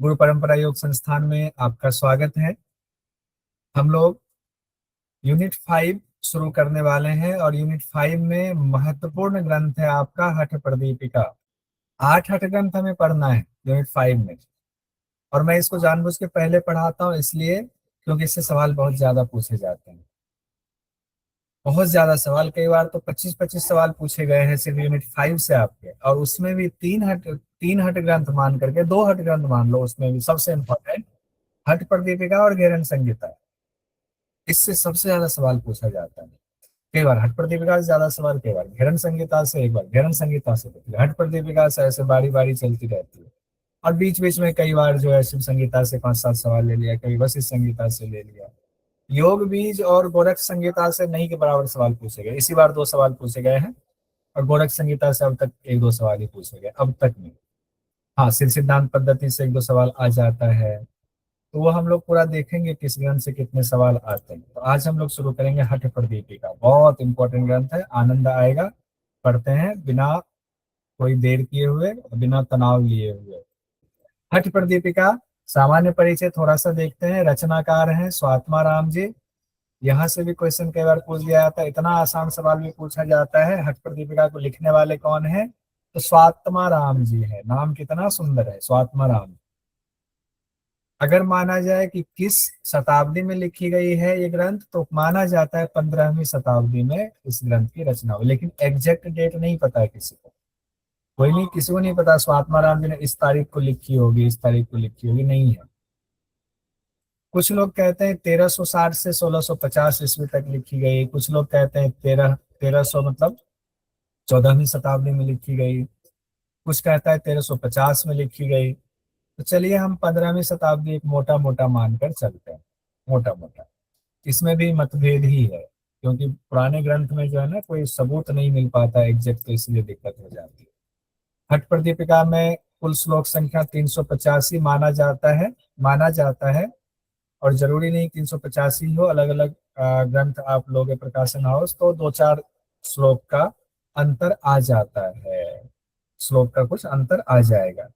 गुरु परंपरा योग संस्थान में आपका स्वागत है। हम लोग यूनिट 5 शुरू करने वाले हैं और यूनिट 5 में महत्वपूर्ण ग्रंथ है आपका हठ प्रदीपिका। 8 हठ ग्रंथ हमें पढ़ना है यूनिट 5 में। और मैं इसको जानबूझ के पहले पढ़ाता हूँ इसलिए क्योंकि इससे सवाल बहुत ज्यादा पूछे जाते हैं। बहुत ज्यादा सवाल, कई बार तो 25-25 सवाल पूछे गए हैं सिर्फ यूनिट 5 से आपके। और उसमें भी तीन हठ ग्रंथ मान करके 2 हठ ग्रंथ मान लो, उसमें भी सबसे इंपॉर्टेंट हठ प्रदीपिका और घेरन संहिता। इससे सबसे ज्यादा सवाल पूछा जाता है। कई बार हठ प्रदीपिका से ज्यादा सवाल, कई बार घेरन संहिता से, एक बार घेरन संहिता से, हठ प्रदीपिका से, ऐसे बारी बारी चलती रहती है। और बीच बीच में कई बार जो है शिव संहिता से 5-7 सवाल ले लिया, कभी वशिष्ठ संहिता से ले लिया। योग बीज और गोरख संहिता से नहीं के बराबर सवाल पूछे गए, इसी बार 2 सवाल पूछे गए हैं। और गोरख संहिता से अब तक 1-2 सवाल ही पूछे गए अब तक में। हाँ, सिर सिद्धांत पद्धति से 1-2 सवाल आ जाता है, तो वो हम लोग पूरा देखेंगे किस ग्रंथ से कितने सवाल आते हैं। तो आज हम लोग शुरू करेंगे हठ प्रदीपिका। बहुत इंपॉर्टेंट ग्रंथ है, आनंद आएगा। पढ़ते हैं बिना कोई देर किए हुए, बिना तनाव लिए हुए। हठ प्रदीपिका सामान्य परिचय थोड़ा सा देखते हैं। रचनाकार हैं स्वात्मा राम जी। यहाँ से भी क्वेश्चन कई बार पूछ लिया जाता है, इतना आसान सवाल भी पूछा जाता है। हठ प्रदीपिका को लिखने वाले कौन है? तो स्वात्मा राम जी है। नाम कितना सुंदर है, स्वात्मा राम। अगर माना जाए कि किस शताब्दी में लिखी गई है ये ग्रंथ, तो माना जाता है 15वीं शताब्दी में इस ग्रंथ की रचना हुई। लेकिन एग्जैक्ट डेट नहीं पता है किसी को। कोई नहीं, किसी को नहीं पता स्वात्मा राम जी ने इस तारीख को लिखी होगी, इस तारीख को लिखी होगी, नहीं है। कुछ लोग कहते हैं 1360 से 1650 ईस्वी तक लिखी गई। कुछ लोग कहते हैं 1300 मतलब 14वीं शताब्दी में लिखी गई। कुछ कहता है 1350 में लिखी गई। तो चलिए हम 15वीं शताब्दी एक मोटा मोटा मानकर चलते हैं, मोटा मोटा। इसमें भी मतभेद ही है, क्योंकि पुराने ग्रंथ में जो है ना कोई सबूत नहीं मिल पाता एग्जैक्ट, तो इसलिए दिक्कत हो जाती है। हठ प्रदीपिका में कुल श्लोक संख्या 385 माना जाता है। और जरूरी नहीं 385 हो, अलग अलग ग्रंथ आप लोगे प्रकाशन हाउस तो 2-4 श्लोक का अंतर आ जाता है। श्लोक का कुछ अंतर आ जाएगा।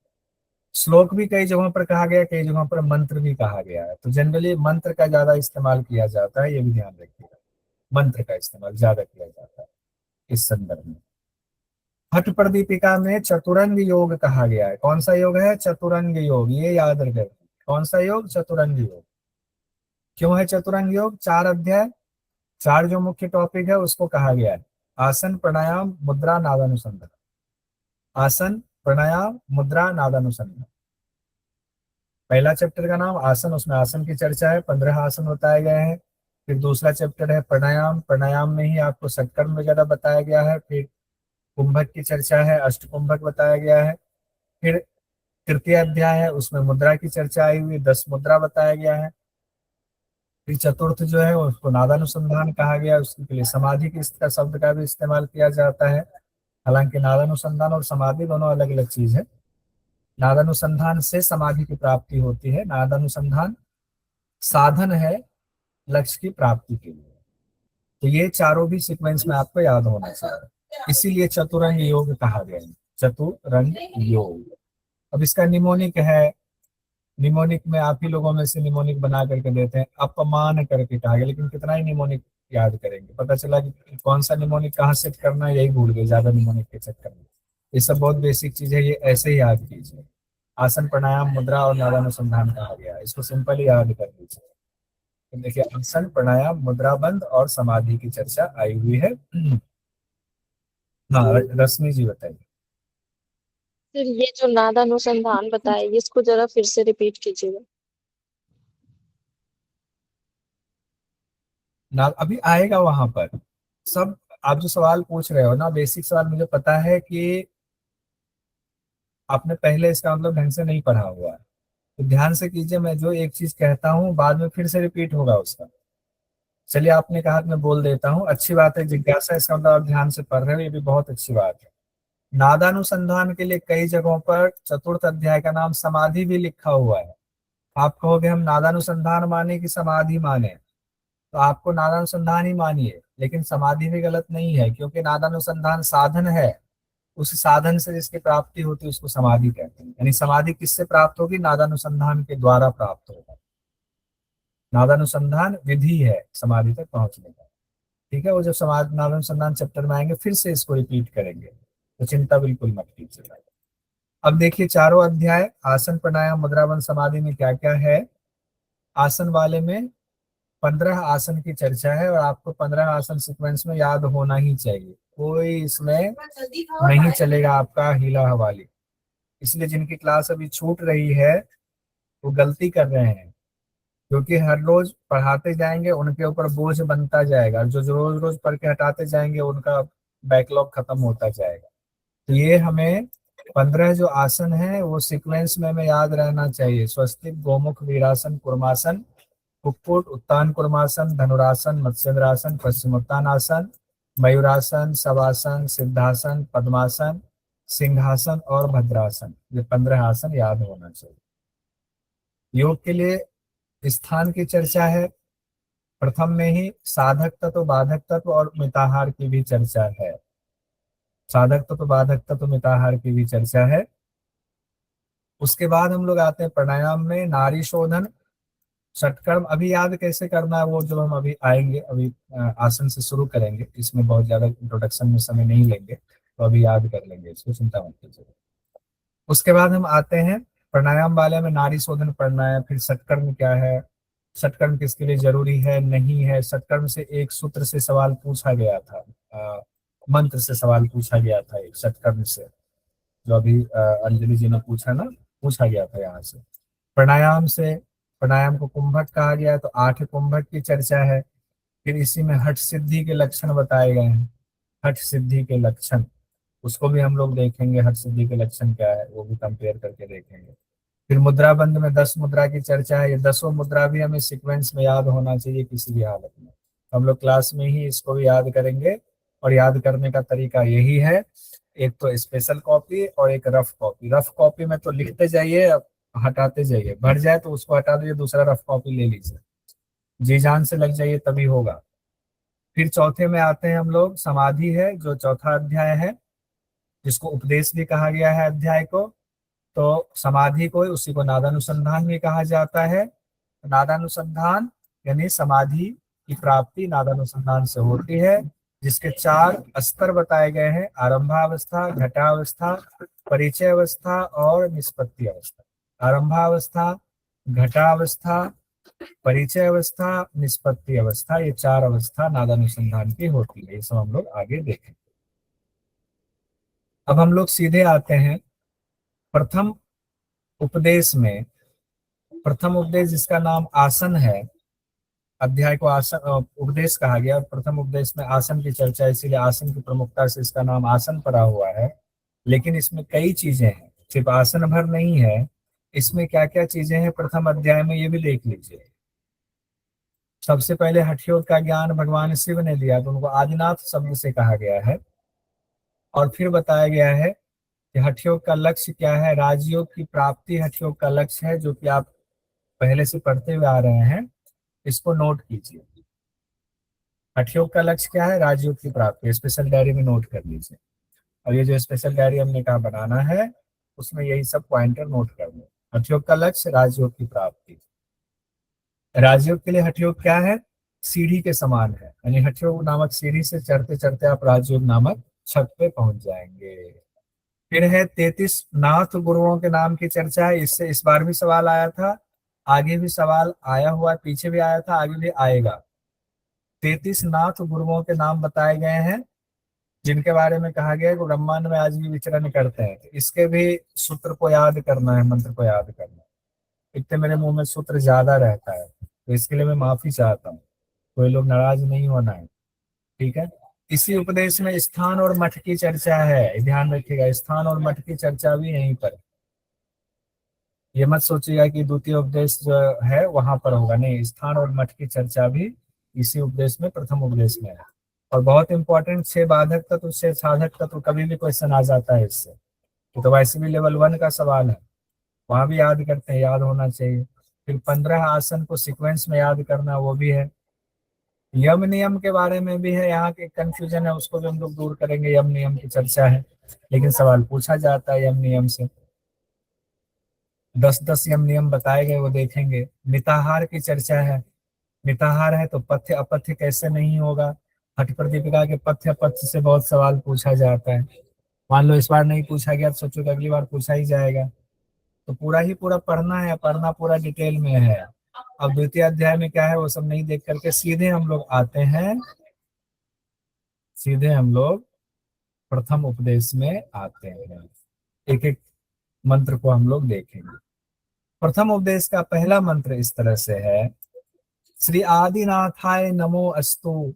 श्लोक भी कई जगहों पर कहा गया, कई जगहों पर मंत्र भी कहा गया है। तो जनरली मंत्र का ज्यादा इस्तेमाल किया जाता है, ये भी ध्यान रखिएगा। मंत्र का इस्तेमाल ज्यादा किया जाता है इस संदर्भ में। हठ प्रदीपिका में चतुरंग योग कहा गया है। कौन सा योग है? चतुरंग योग, ये याद रखें। कौन सा योग? चतुरंग योग। क्यों है चतुरंग योग? 4 अध्याय, 4 जो मुख्य टॉपिक है उसको कहा गया है। आसन, प्राणायाम, मुद्रा, नादानुसंधान। आसन, प्राणायाम, मुद्रा, नादानुसंधान। पहला चैप्टर का नाम आसन, उसमें आसन की चर्चा है, 15 आसन बताए गए हैं। फिर दूसरा चैप्टर है प्राणायाम, प्राणायाम में ही आपको षटकर्म वगैरह बताया गया है। फिर कुंभक की चर्चा है, अष्टकुंभक बताया गया है। फिर तृतीय अध्याय है, उसमें मुद्रा की चर्चा आई हुई, 10 मुद्रा बताया गया है। फिर चतुर्थ जो है उसको नादानुसंधान कहा गया, उसके लिए समाधि की इसका शब्द का भी इस्तेमाल किया जाता है। हालांकि नादानुसंधान और समाधि दोनों अलग अलग चीज है। नादानुसंधान से समाधि की प्राप्ति होती है, नादानुसंधान साधन है लक्ष्य की प्राप्ति के लिए। तो ये चारों भी सीक्वेंस में आपको याद होना चाहिए, इसीलिए चतुरंग योग कहा गया है, चतुरंग योग। अब इसका निमोनिक है। निमोनिक में आप ही लोगों में से निमोनिक बना करके देते हैं, अपमान करके कहा गया। लेकिन कितना ही निमोनिक याद करेंगे, पता चला कि कौन सा निमोनिक कहाँ सेट करना है यही भूल गए ज्यादा निमोनिक के चक्कर में। ये सब बहुत बेसिक चीज है, ये ऐसे ही याद कीजिए। आसन, प्राणायाम, मुद्रा और नादानुसंधान कहा गया है, इसको सिंपल ही याद कर लीजिए। तो देखिए आसन, प्राणायाम, मुद्रा बंद और समाधि की चर्चा आई हुई है। हाँ, रश्मि जी बताइए। फिर ये जो नादानुसंधान बताया इसको जरा फिर से रिपीट कीजिएगा। ना अभी आएगा वहां पर सब। आप जो सवाल पूछ रहे हो ना, बेसिक सवाल, मुझे पता है कि आपने पहले इसका मतलब ढंग से नहीं पढ़ा हुआ है। तो ध्यान से कीजिए, मैं जो एक चीज कहता हूँ बाद में फिर से रिपीट होगा उसका। चलिए, आपने कहा कि मैं बोल देता हूँ, अच्छी बात है। जिज्ञासा, इसका मतलब आप ध्यान से पढ़ रहे हो, ये भी बहुत अच्छी बात है। नादानुसंधान के लिए कई जगहों पर चतुर्थ अध्याय का नाम समाधि भी लिखा हुआ है। आप कहोगे हम नादानुसंधान माने कि समाधि माने, तो आपको नादानुसंधान ही मानिए, लेकिन समाधि भी गलत नहीं है, क्योंकि नादानुसंधान साधन है उस साधन से जिसकी प्राप्ति होती है उसको समाधि कहते हैं। यानी समाधि किससे प्राप्त होगी? नादानुसंधान के द्वारा प्राप्त होगा। नादानुसंधान विधि है समाधि तक पहुंचने का। ठीक है, वो जब समाधि नादानुसंधान चैप्टर में आएंगे फिर से इसको रिपीट करेंगे, तो चिंता बिल्कुल मत कीजिएगा। अब देखिए चारों अध्याय आसन प्राणायाम मुद्रा बंध समाधि में क्या क्या है। आसन वाले में 15 आसन की चर्चा है और आपको 15 आसन सीक्वेंस में याद होना ही चाहिए, कोई इसमें नहीं चलेगा आपका हीला हवाली। इसलिए जिनकी क्लास अभी छूट रही है वो गलती कर रहे हैं, क्योंकि हर रोज पढ़ाते जाएंगे उनके ऊपर बोझ बनता जाएगा, जो रोज रोज पढ़ के हटाते जाएंगे उनका बैकलॉग खत्म होता जाएगा। तो ये हमें 15 जो आसन है वो सीक्वेंस में हमें याद रहना चाहिए। स्वस्तिक, गोमुख, वीरासन, कुर्मासन, कुक्कुट, उत्तान कुर्मासन, धनुरासन, मत्स्येंद्रासन, पश्चिमोत्तानासन, मयूरासन, शवासन, सिद्धासन, पद्मासन, सिंहासन और भद्रासन, ये 15 आसन याद होना चाहिए। योग के लिए स्थान की चर्चा है। प्रथम में ही साधक तत्व, बाधक तत्व और मिताहार की भी चर्चा है। साधक तत्व, बाधक तत्व, मिताहार की भी चर्चा है। उसके बाद हम लोग आते हैं प्राणायाम में। नाड़ी शोधन, षटकर्म अभी याद कैसे करना है वो जो हम अभी आएंगे, अभी आसन से शुरू करेंगे, इसमें बहुत ज्यादा इंट्रोडक्शन में समय नहीं लेंगे, तो अभी याद कर लेंगे, इसको चिंता मत कीजिए। उसके बाद हम आते हैं प्राणायाम वाले में। नाड़ी शोधन पढ़ना है, फिर षटकर्म क्या है, षटकर्म किसके लिए जरूरी है नहीं है। षटकर्म से एक सूत्र से सवाल पूछा गया था, मंत्र से सवाल पूछा गया था एक षटकर्म से, जो अभी अंजलि जी ने पूछा ना, पूछा गया था यहाँ से। प्राणायाम से, प्राणायाम को कुंभक कहा गया है, तो 8 कुंभक की चर्चा है। फिर इसी में हठ सिद्धि के लक्षण बताए गए हैं। हठ सिद्धि के लक्षण, उसको भी हम लोग देखेंगे, हठ सिद्धि के लक्षण क्या है वो भी कंपेयर करके देखेंगे। फिर मुद्रा बंध में 10 मुद्रा की चर्चा है। ये 10 मुद्रा भी हमें सीक्वेंस में याद होना चाहिए किसी भी हालत में। हम लोग क्लास में ही इसको भी याद करेंगे, और याद करने का तरीका यही है, एक तो स्पेशल कॉपी और एक रफ कॉपी। रफ कॉपी में तो लिखते जाइए, हटाते जाइए, भर जाए तो उसको हटा दीजिए, दूसरा रफ कॉपी ले लीजिए, जी जान से लग जाइए तभी होगा। फिर चौथे में आते हैं हम लोग, समाधि है जो चौथा अध्याय है, जिसको उपदेश भी कहा गया है अध्याय को। तो समाधि को, उसी को नादानुसंधान भी कहा जाता है। नादानुसंधान यानी समाधि की प्राप्ति नादानुसंधान से होती है, जिसके 4 स्तर बताए गए हैं: आरंभावस्था, घटावस्था, परिचय अवस्था और निष्पत्ति अवस्था। आरंभावस्था, घटावस्था, परिचय अवस्था, निष्पत्ति अवस्था, ये 4 अवस्था नादानुसंधान की होती है। ये सब हम लोग आगे देखेंगे। अब हम लोग सीधे आते हैं प्रथम उपदेश में। प्रथम उपदेश जिसका नाम आसन है, अध्याय को आसन उपदेश कहा गया, और प्रथम उपदेश में आसन की चर्चा है, इसीलिए आसन की प्रमुखता से इसका नाम आसन पड़ा हुआ है। लेकिन इसमें कई चीजें हैं, सिर्फ आसन भर नहीं है। इसमें क्या क्या चीजें हैं प्रथम अध्याय में ये भी देख लीजिए। सबसे पहले हठयोग का ज्ञान भगवान शिव ने दिया, तो उनको आदिनाथ शब्द से कहा गया है। और फिर बताया गया है कि हठयोग का लक्ष्य क्या है। राजयोग की प्राप्ति हठयोग का लक्ष्य है, जो कि आप पहले से पढ़ते हुए आ रहे हैं, इसको नोट कीजिए। हठयोग का लक्ष्य क्या है? राजयोग की प्राप्ति। स्पेशल डायरी में नोट कर लीजिए, और ये जो स्पेशल डायरी हमने कहा बनाना है, उसमें यही सब पॉइंटर नोट कर लो। हठयोग का लक्ष्य राजयोग की प्राप्ति। राजयोग के लिए हठयोग क्या है? सीढ़ी के समान है, यानी हठयोग नामक सीढ़ी से चढ़ते चढ़ते आप राजयोग नामक छत पे पहुंच जाएंगे। फिर है 33 नाथ गुरुओं के नाम की चर्चा है। इससे इस बार भी सवाल आया था, आगे भी सवाल आया हुआ है, पीछे भी आया था, आगे भी आएगा। 33 नाथ गुरुओं के नाम बताए गए हैं, जिनके बारे में कहा गया है कि ब्रह्मांड में आज भी विचरण करते हैं। तो इसके भी सूत्र को याद करना है, मंत्र को याद करना है। इतने मेरे मुंह में सूत्र ज्यादा रहता है, तो इसके लिए मैं माफी चाहता हूँ, कोई लोग नाराज नहीं होना है, ठीक है। इसी उपदेश में स्थान और मठ की चर्चा है, ध्यान रखिएगा, स्थान और मठ की चर्चा भी यहीं पर। ये मत सोचिएगा कि द्वितीय उपदेश जो है वहां पर होगा, नहीं, स्थान और मठ की चर्चा भी इसी उपदेश में, प्रथम उपदेश में है। और बहुत इंपॉर्टेंट 6 बाधक तत्व, 6 साधक तत्व, कभी भी क्वेश्चन आ जाता है इससे, तो वैसे भी लेवल 1 का सवाल है, वहां भी याद करते हैं, याद होना चाहिए। फिर 15 आसन को सीक्वेंस में याद करना, वो भी है। यम नियम के बारे में भी है, यहाँ के कंफ्यूजन है, उसको भी हम लोग दूर करेंगे। यम नियम की चर्चा है, लेकिन सवाल पूछा जाता है यम नियम से। 10-10 यम नियम बताए गए, वो देखेंगे। मिताहार की चर्चा है, मिताहार है तो पथ्य अपथ्य कैसे नहीं होगा। हठ प्रदीपिका के पथ्य अपथ्य से बहुत सवाल पूछा जाता है। मान लो इस बार नहीं पूछा गया तो सोचो कि अगली बार पूछा ही जाएगा। तो पूरा ही पूरा पढ़ना है, पढ़ना पूरा डिटेल में है। अब द्वितीय अध्याय में क्या है वो सब नहीं देख करके सीधे हम लोग आते हैं, सीधे हम लोग प्रथम उपदेश में आते हैं। एक एक मंत्र को हम लोग देखेंगे। प्रथम उपदेश का पहला मंत्र इस तरह से है, श्री आदिनाथाय नमो अस्तु,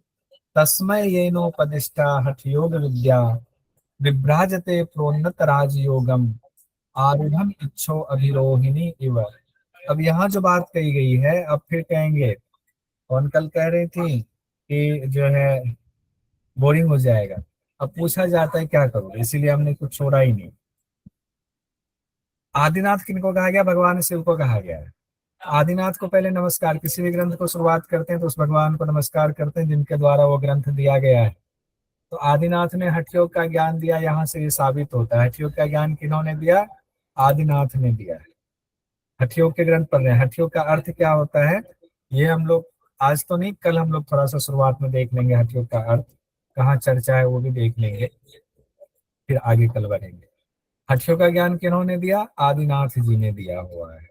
तस्मै येनोपदिष्टा हठ योग विद्या, विभ्राजते प्रोन्नत राजयोगम, आरूढ़म इच्छो अभिरोहिणी इव। अब यहाँ जो बात कही गई है, अब फिर कहेंगे। कौन कल कह रही थी कि जो है बोरिंग हो जाएगा, अब पूछा जाता है क्या करूं, इसीलिए हमने कुछ छोड़ा ही नहीं। आदिनाथ किनको कहा गया? भगवान शिव को कहा गया है। आदिनाथ को पहले नमस्कार, किसी भी ग्रंथ को शुरुआत करते हैं तो उस भगवान को नमस्कार करते हैं जिनके द्वारा वो ग्रंथ दिया गया है। तो आदिनाथ ने हठ योग का ज्ञान दिया, यहाँ से ये साबित होता है हठ योग का ज्ञान किन्होंने दिया? आदिनाथ ने दिया है। हठ योग के ग्रंथ पढ़ रहे हैं। हठ योग का अर्थ क्या होता है ये हम लोग आज तो नहीं, कल हम लोग थोड़ा सा शुरुआत में देख लेंगे। हठ योग का अर्थ कहाँ चर्चा है वो भी देख लेंगे, फिर आगे कल बढ़ेंगे। हठ योग का ज्ञान किन्होंने दिया? आदिनाथ जी ने दिया हुआ है।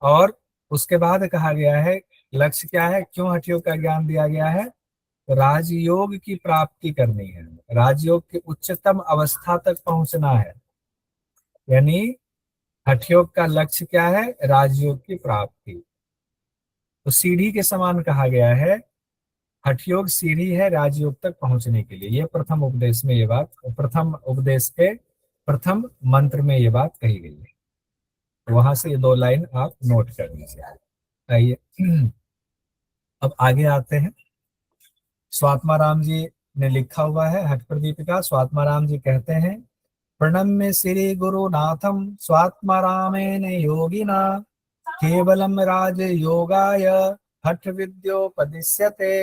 और उसके बाद कहा गया है लक्ष्य क्या है, क्यों हठ योग का ज्ञान दिया गया है? राजयोग की प्राप्ति करनी है, राजयोग की उच्चतम अवस्था तक पहुंचना है। यानी हठ योग का लक्ष्य क्या है? राजयोग की प्राप्ति। तो सीढ़ी के समान कहा गया है, हठ योग सीढ़ी है राजयोग तक पहुंचने के लिए। ये प्रथम उपदेश में ये बात, प्रथम उपदेश के प्रथम मंत्र में ये बात कही गई है। वहां से ये 2 लाइन आप नोट कर लीजिए। आइए अब आगे आते हैं। स्वात्मा राम जी ने लिखा हुआ है हठ प्रदीपिका। स्वात्मा राम जी कहते हैं, प्रणम्य श्री गुरुनाथम स्वात्मा रामेन योगिना, केवलम राज योगाय हठ विद्योपदिश्यते।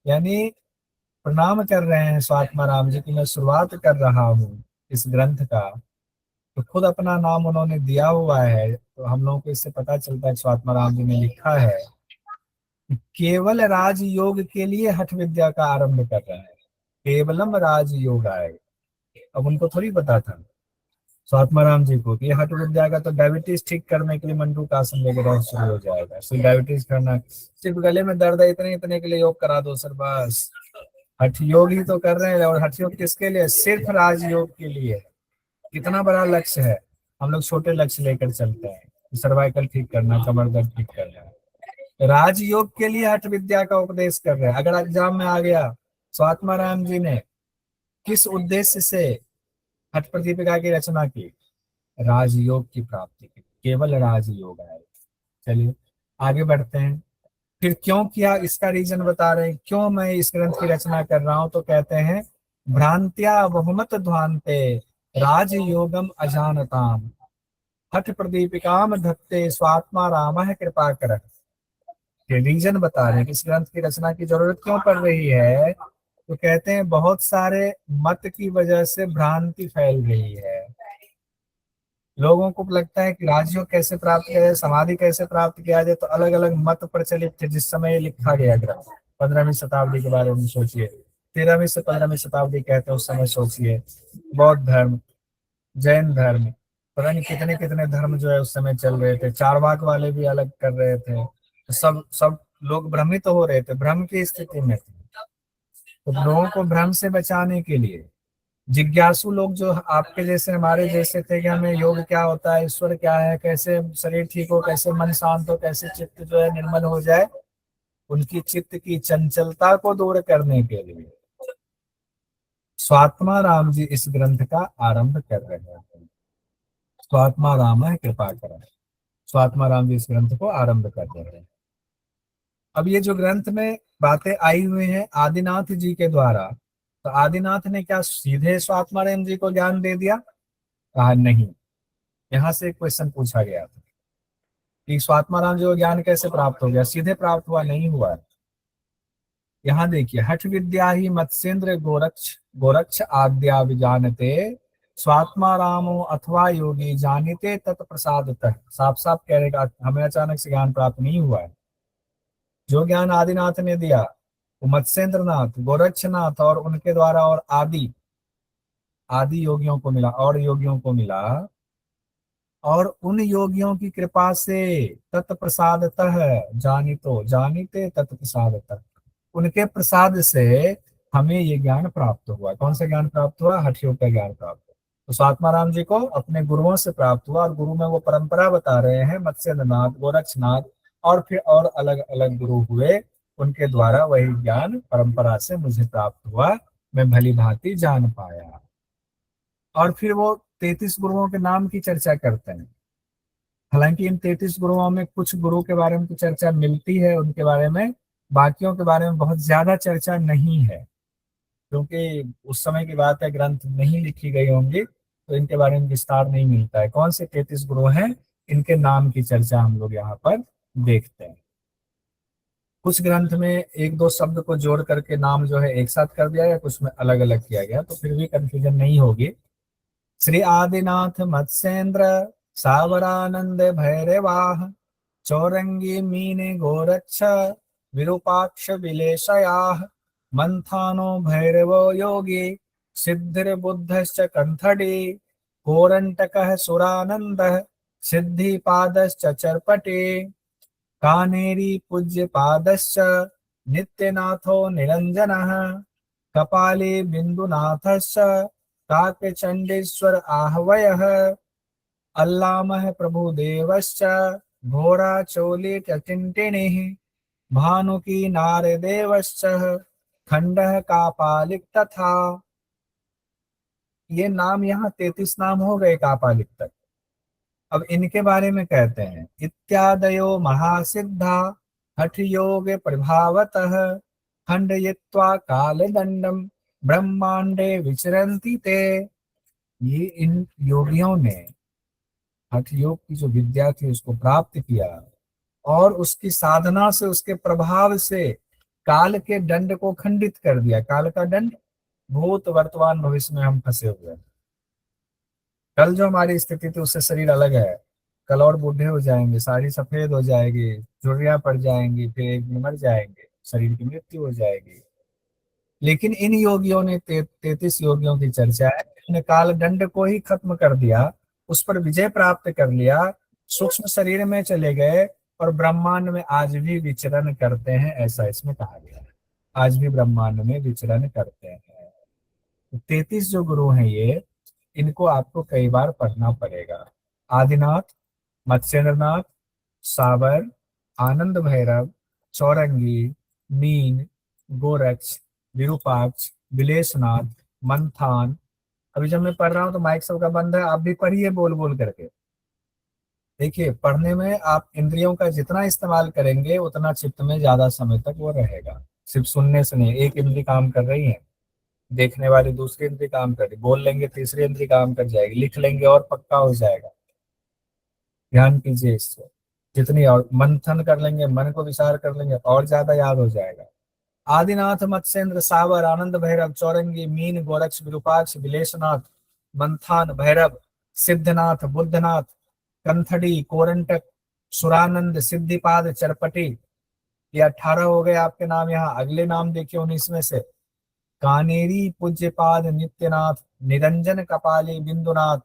यानी प्रणाम कर रहे हैं स्वात्मा राम जी की, मैं शुरुआत कर रहा हूँ इस ग्रंथ का। तो खुद अपना नाम उन्होंने दिया हुआ है, तो हम लोगों को इससे पता चलता है स्वात्मा राम जी ने लिखा है कि केवल राजयोग के लिए हठ विद्या का आरंभ कर रहे हैं। केवलम राजयोग आए। अब उनको थोड़ी पता था स्वात्मा राम जी को कि ये हठ विद्या का तो डायबिटीज ठीक करने के लिए मंडू का आसन वगैरह शुरू हो जाएगा। सिर्फ डायबिटीज करना, सिर्फ गले में दर्द है इतने इतने के लिए योग करा दो सर बस। हठ योग ही तो कर रहे हैं, और हठ योग किसके लिए? सिर्फ राजयोग के लिए। कितना बड़ा लक्ष्य है, हम लोग छोटे लक्ष्य लेकर चलते हैं। सर्वाइकल ठीक करना, कमर दर्द ठीक करना, राजयोग के लिए हठ विद्या का उपदेश कर रहे हैं। अगर एग्जाम में आ गया स्वात्मा राम जी ने किस उद्देश्य से हठ प्रदीपिका की रचना की? राजयोग की प्राप्ति की, केवल राजयोग है। चलिए आगे बढ़ते हैं। फिर क्यों किया इसका रीजन बता रहे हैं, क्यों मैं इस ग्रंथ की रचना कर रहा हूं। तो कहते हैं, भ्रांत्या बहुमत ध्वान्ते राजयोगम अजानताम, हठ प्रदीपिकाम धत्ते स्वात्मा राम कृपा कर। ये रीजन बता रहे हैं कि इस ग्रंथ की रचना की जरूरत क्यों पड़ रही है। तो कहते हैं बहुत सारे मत की वजह से भ्रांति फैल रही है। लोगों को लगता है कि राजयोग कैसे प्राप्त किया जाए, समाधि कैसे प्राप्त किया जाए, तो अलग अलग मत प्रचलित थे जिस समय ये लिखा गया ग्रंथ। 15वीं शताब्दी के बारे में सोचिए, 13वीं से 15वीं शताब्दी कहते हैं उस समय सोचिए। बौद्ध धर्म, जैन धर्म, पता नहीं कितने कितने धर्म जो है उस समय चल रहे थे। चारवाक वाले भी अलग कर रहे थे, तो सब सब लोग भ्रमित हो रहे थे, भ्रम की स्थिति में थे। तो लोगों को भ्रम से बचाने के लिए जिज्ञासु लोग जो आपके जैसे हमारे जैसे थे कि हमें योग क्या होता है, ईश्वर क्या है, कैसे शरीर ठीक हो, कैसे मन शांत हो, कैसे चित्त जो है निर्मल हो जाए, उनकी चित्त की चंचलता को दूर करने के लिए स्वात्मा राम जी इस ग्रंथ का आरंभ कर रहे हैं। स्वात्मा राम है कृपा करें, स्वात्मा राम जी इस ग्रंथ को आरंभ कर रहे हैं। अब ये जो ग्रंथ में बातें आई हुई हैं आदिनाथ जी के द्वारा, तो आदिनाथ ने क्या सीधे स्वात्मा राम जी को ज्ञान दे दिया? कहा नहीं। यहाँ से एक क्वेश्चन पूछा गया था कि स्वात्मा राम जी को ज्ञान कैसे प्राप्त हो गया? सीधे प्राप्त हुआ नहीं हुआ है। यहाँ देखिए, हठ विद्या ही मत्स्येंद्र गोरक्ष गोरक्ष आद्या विजानते, स्वात्मा रामो अथवा योगी जानिते तत्प्रसादतः। साफ साफ कह रहे हैं, हमें अचानक से ज्ञान प्राप्त नहीं हुआ है। जो ज्ञान आदिनाथ ने दिया वो मत्स्येंद्र नाथ, गोरक्षनाथ और उनके द्वारा और आदि आदि योगियों को मिला, और योगियों को मिला, और उन योगियों की कृपा से तत्प्रसादतः जानितो जानिते तत्प्रसादतः, उनके प्रसाद से हमें ये ज्ञान प्राप्त हुआ। कौन सा ज्ञान प्राप्त हुआ? हठ योग का ज्ञान प्राप्त हुआ। तो स्वात्माराम जी को अपने गुरुओं से प्राप्त हुआ, और गुरु में वो परंपरा बता रहे हैं, मत्स्यनाथ, गोरक्षनाथ और फिर और अलग अलग गुरु हुए, उनके द्वारा वही ज्ञान परंपरा से मुझे प्राप्त हुआ, मैं भली भांति जान पाया। और फिर वो 33 गुरुओं के नाम की चर्चा करते हैं। हालांकि इन 33 गुरुओं में कुछ गुरु के बारे में तो चर्चा मिलती है उनके बारे में, बाकियों के बारे में बहुत ज्यादा चर्चा नहीं है, क्योंकि उस समय की बात है, ग्रंथ नहीं लिखी गई होंगी, तो इनके बारे में विस्तार नहीं मिलता है। कौन से 33 गुरु हैं, इनके नाम की चर्चा हम लोग यहाँ पर देखते हैं। कुछ ग्रंथ में एक दो शब्द को जोड़ करके नाम जो है एक साथ कर दिया गया, कुछ में अलग अलग किया गया, तो फिर भी कंफ्यूजन नहीं होगी। श्री आदिनाथ मत्स्येंद्र सावरानंद भैरवाह, चौरंगी मीने गोरक्ष विरूपाक्ष विलेशयाः, मंथानो भैरवो योगी सिद्धिर्बुद्धश्च कंथडी, कोरंटकः सुरानंदः सिद्धिपादश्च चर्पटे, कानेरी पूज्यपादश्च नित्यनाथो निरंजनः, कपाली बिंदुनाथश्च काकचंडेश्वर आहवयः, अल्लामः प्रभुदेवश्च घोराचोली टिंटिणिः, भानुकी नारदेवश्च खंडः कापालिक तथा। ये नाम यहाँ 33 नाम हो गए कापालिक तक। अब इनके बारे में कहते हैं, इत्यादयो महासिद्धा हठ योग प्रभावतः, खंडयित्वा कालदंडम ब्रह्मांडे विचरन्ति ते। ये इन योगियों ने हठ योग की जो विद्या थी उसको प्राप्त किया, और उसकी साधना से, उसके प्रभाव से काल के दंड को खंडित कर दिया। काल का दंड, भूत वर्तमान भविष्य में हम फंसे हुए हैं। कल जो हमारी स्थिति थी उससे शरीर अलग है, कल और बूढ़े हो जाएंगे, साड़ी सफेद हो जाएगी, झुर्रियां पड़ जाएंगी, फिर एक दिन मर जाएंगे, शरीर की मृत्यु हो जाएगी। लेकिन इन योगियों ने 33 योगियों की चर्चा है, इन्होंने काल दंड को ही खत्म कर दिया, उस पर विजय प्राप्त कर लिया, सूक्ष्म शरीर में चले गए और ब्रह्मांड में आज भी विचरण करते हैं, ऐसा इसमें कहा गया है। आज भी ब्रह्मांड में विचरण करते हैं। तो 33 जो गुरु हैं ये, इनको आपको कई बार पढ़ना पड़ेगा। आदिनाथ, मत्स्येंद्रनाथ, सावर, आनंद भैरव, चौरंगी, मीन, गोरक्ष, विरूपाक्ष, बिलेशनाथ, मंथान। अभी जब मैं पढ़ रहा हूँ तो माइक सबका बंद है, आप भी पढ़िए बोल बोल करके। देखिए, पढ़ने में आप इंद्रियों का जितना इस्तेमाल करेंगे उतना चित्त में ज्यादा समय तक वो रहेगा। सिर्फ सुनने से नहीं, एक इंद्री काम कर रही है, देखने वाली दूसरी इंद्री काम कर रही, बोल लेंगे तीसरी इंद्री काम कर जाएगी, लिख लेंगे और पक्का हो जाएगा। ध्यान कीजिए इससे, जितनी और मंथन कर लेंगे, मन को विचार कर लेंगे, और ज्यादा याद हो जाएगा। आदिनाथ, मत्स्येंद्र, सावर, आनंद भैरव, चौरंगी, मीन, गोरक्ष, विरूपाक्ष, विलेशनाथ, मंथान, भैरव, सिद्धनाथ, बुद्धनाथ, कंथड़ी, कोरंटक, सुरानंद, सिद्धिपाद, चरपटी। ये 18 हो गए आपके नाम। यहाँ अगले नाम देखिए 19 में से, कानेरी पूज्यपाद नित्यनाथ, निरंजन कपाली बिंदुनाथ,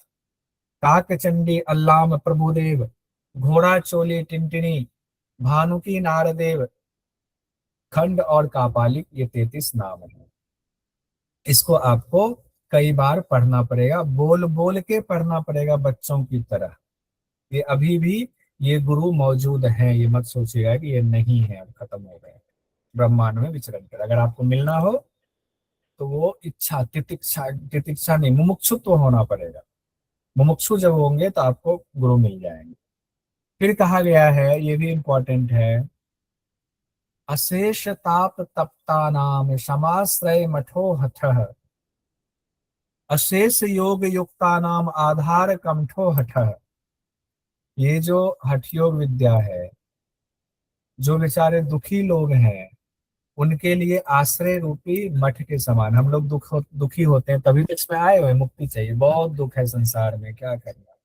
काकचंडी अल्लाम प्रभुदेव, घोड़ा चोली टिंटिनी, भानुकी नारदेव, खंड और कापालिक, ये 33 नाम है। इसको आपको कई बार पढ़ना पड़ेगा, बोल बोल के पढ़ना पड़ेगा बच्चों की तरह। ये अभी भी ये गुरु मौजूद हैं, ये मत सोचिएगा कि ये नहीं है, अब खत्म हो गए, ब्रह्मांड में विचरण कर। अगर आपको मिलना हो तो वो इच्छा, तितिक्षा, तितिक्षा नहीं, मुमुक्षुत्व होना पड़ेगा। मुमुक्षु जब होंगे तो आपको गुरु मिल जाएंगे। फिर कहा गया है, ये भी इंपॉर्टेंट है, अशेष ताप तप्ता नाम समाश्रय मठो हठः, अशेष योग युक्ता नाम आधार कंठो हठः। ये जो हठ योग विद्या है, जो बेचारे दुखी लोग हैं, उनके लिए आश्रय रूपी मठ के समान। हम लोग दुखी होते हैं तभी तो इसमें आए हुए, मुक्ति चाहिए, बहुत दुख है संसार में, क्या करना।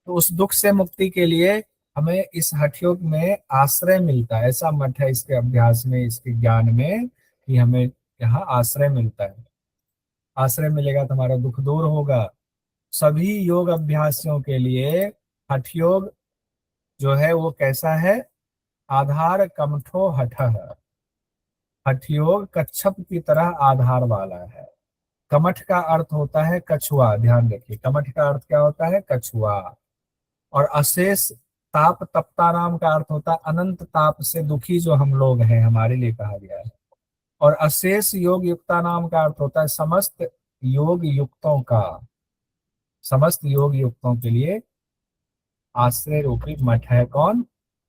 तो उस दुख से मुक्ति के लिए हमें इस हठ योग में आश्रय मिलता है। ऐसा मठ है इसके अभ्यास में, इसके ज्ञान में, कि हमें यहाँ आश्रय मिलता है। आश्रय मिलेगा तो हमारा दुख दूर होगा। सभी योग अभ्यासियों के लिए हठ योग जो है वो कैसा है? आधार कमठो हठ। हठ योग कच्छप की तरह आधार वाला है। कमठ का अर्थ होता है कछुआ, ध्यान रखिए, कमठ का अर्थ क्या होता है? कछुआ। और अशेष ताप तप्ता नाम का अर्थ होता है अनंत ताप से दुखी जो हम लोग हैं, हमारे लिए कहा गया है। और अशेष योग युक्ता नाम का अर्थ होता है समस्त योग युक्तों का। समस्त योग युक्तों के लिए आश्रय रूपी मठ है कौन?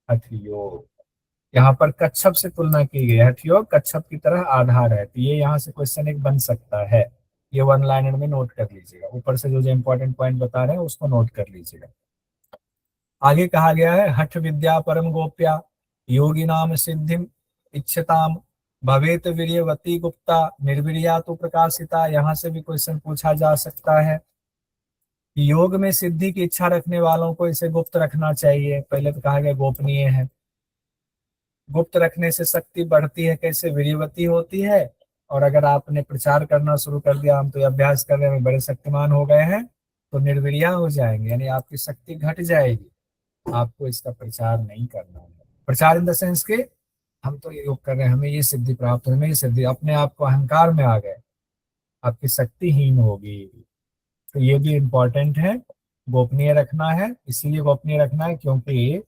हठ योग। यहाँ पर कच्छप से तुलना की गई है। हठ योग कच्छप की तरह आधार है। तो ये यहाँ से क्वेश्चन एक बन सकता है। ये वन लाइनर में नोट कर लीजिएगा, ऊपर से जो जो इंपॉर्टेंट पॉइंट बता रहे हैं उसको नोट कर लीजिएगा। आगे कहा गया है हठ विद्या परम गोप्या योगी नाम सिद्धिम इच्छताम भवेत वीर्यवती गुप्ता निर्वीर्या तो प्रकाशिता। यहाँ से भी क्वेश्चन पूछा जा सकता है कि योग में सिद्धि की इच्छा रखने वालों को इसे गुप्त रखना चाहिए। पहले तो कहा गया गोपनीय है। गुप्त रखने से शक्ति बढ़ती है, कैसे? वीर्यवती होती है। और अगर आपने प्रचार करना शुरू कर दिया, हम तो ये अभ्यास करने में बड़े शक्तिमान हो गए हैं, तो निर्वीर्या हो जाएंगे, यानी आपकी शक्ति घट जाएगी। आपको इसका प्रचार नहीं करना है। प्रचार इन द सेंस के हम तो ये योग कर रहे हैं, हमें ये सिद्धि प्राप्त हो, हमें ये सिद्धि, अपने आप को अहंकार में आ गए, आपकी शक्तिहीन होगी। तो ये भी इम्पोर्टेंट है, गोपनीय रखना है। इसीलिए गोपनीय रखना है क्योंकि